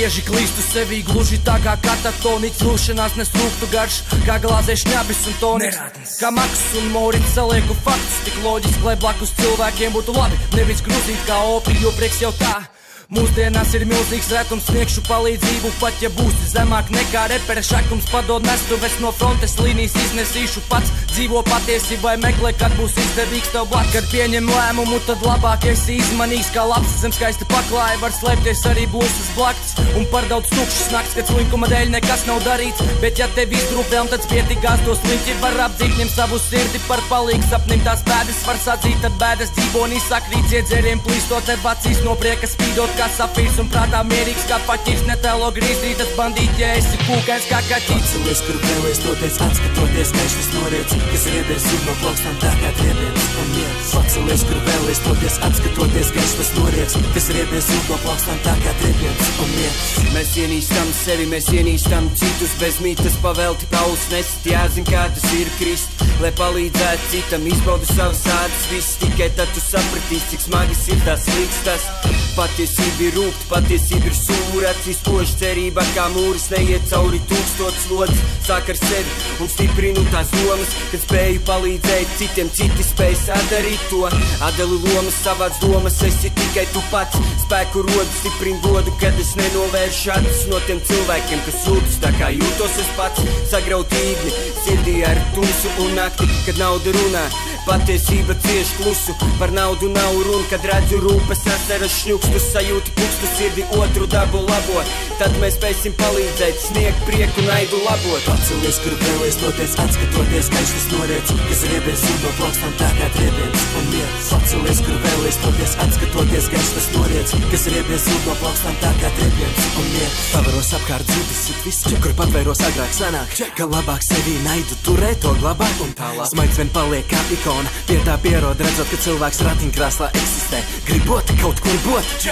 bieži klīstu sevī, gluži tā kā katatoniķis. Lūšanās nesrūktu garš, kā glāzē šņabis un toniks. Kā Maks un Morits salieku faktus, tik loģiski, lai blakus cilvēkiem būtu labi, nevis grūzīt kā opiju, jo prieks jau tā. Mūsdienās ir milzīgs retums, sniegšu palīdzību, pat ja būsi zemāk nekā repere šakums. Padod nestuves no frontes līnijas, iznesīšu pats. Dzīvo patiesībai, meklē, kad būs izdevīgs tev blakus. Kad pieņem lēmumu, tad labāk esi izmanīgs, kā labs zem skaista paklāja. Var slēpties arī blūzas blakts un par daudz tukšas nakts, kad slinkuma dēļ nekas nav darīts. Bet ja tev izdrūp vēl, tad spietīgās tos sliņķi var apdzīt. Ņem savu sirdi par palīgu, sapnim tās pēdas var sadzīt, tad bēdas dzīvonī sakrīt. Iedzēriem plīstot tev acīs no prieka spīdot kā safīrs un prātā mierīgs kā paķirs. Netēlo grīzdrītas bandīt, ja esi kūkains kā kaķīts. Pacelies, kur vēlies toties, atskatoties, ka šis noriec, kas riebies un no plaukstam tā kā triebiens un miers. Pacelies, kur vēlies toties, atskatoties, ka šis noriec, kas riebies un no plaukstam tā kā triebiens un miers. Mēs ienīstam sevi, mēs ienīstam citus, bez mītas pavelti pauls nest, jāzin kā tas ir krist, lai palīdzētu citam, izbaudu savas ādas, viss tikai tad tu sapratīs, cik smagas ir tās līkstas. Patiesība ir rūgt, patiesība ir sūra, acīs koši cerība, kā mūris neiet cauri tūkstots lods. Sāk ar sevi un stiprinu tās domas, kad spēju palīdzēt citiem, citi spēj sadarīt to. Atdali lomas, savāds domas, esi tikai tu pats, spēku rodu, stiprin godu, kad es nenovēršu acis no tiem cilvēkiem, kas jūtas tā kā jūtos es pats. Sagraut īgni, sirdī ar tumsu un nakti, kad nauda runā, patiesība cieš klusu. Par naudu nav runa, kad redzu rūpes, asaras šņukstus, sajūti pukstu, sirdi otru dabu labo. Tad mēs spēsim palīdzēt, sniegt prieku, naidu labot. Pacelies, kur vēlies toties, atskatoties, ka šis noriec, kas riebies un no plaukstam tā kā triebiens un miers. Pacelies, kur vēlies toties, atskatoties, ka šis noriec, kas riebies un no plaukstam tā kā triebiens un miers. Pavaros apkārt dzīves sit viss, kur patvēros agrāk sanāk, ka labāk sevī naidu turēt, to glabāt un tālāk. Smaids vien paliek kā ikona, pie tā pierod, redzot, ka cilvēks ratiņkrāslā eksistē, gribot kaut kur būt.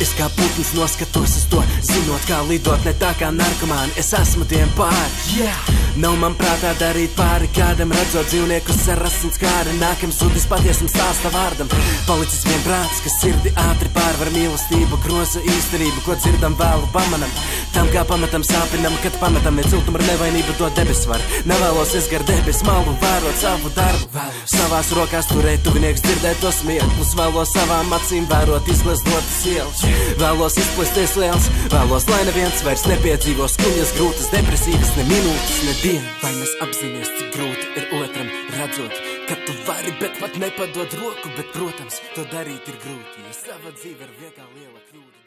Es kā putns noskatos uz to, zinot, kā lidot, ne tā kā narkomāni, es esmu tiem pāri. Nav man prātā darīt pāri kādam, redzot dzīvniekus ar asins kāri, nākam sūtis patiesums stāsta vārdam. Palicis vien prāts, ka sirdi ātri pārvar mīlestību, groza īstenību, ko dzirdam vēlu pamanam. Tam kā pametam sāpinam, kad pametam ne ciltumu ar nevainību, to debes var. Nevēlos es gar debes malu vērot savu darbu, savās rokās turēt tuvinieks, dzirdēt tos smieklus, vēlos savām acīm vērot izgleznotas ielas. Vēlos izplesties liels, vēlos, lai neviens vairs nepiedzīvo skuņas, grūtas, depresīvas, ne minūtes, ne dienu. Vai mēs apzināmies, cik grūti ir otram redzot, ka tu vari, bet pat nepadod roku, bet, protams, to darīt ir grūti, jo sava dzīve ir vienkārši liela kļūda.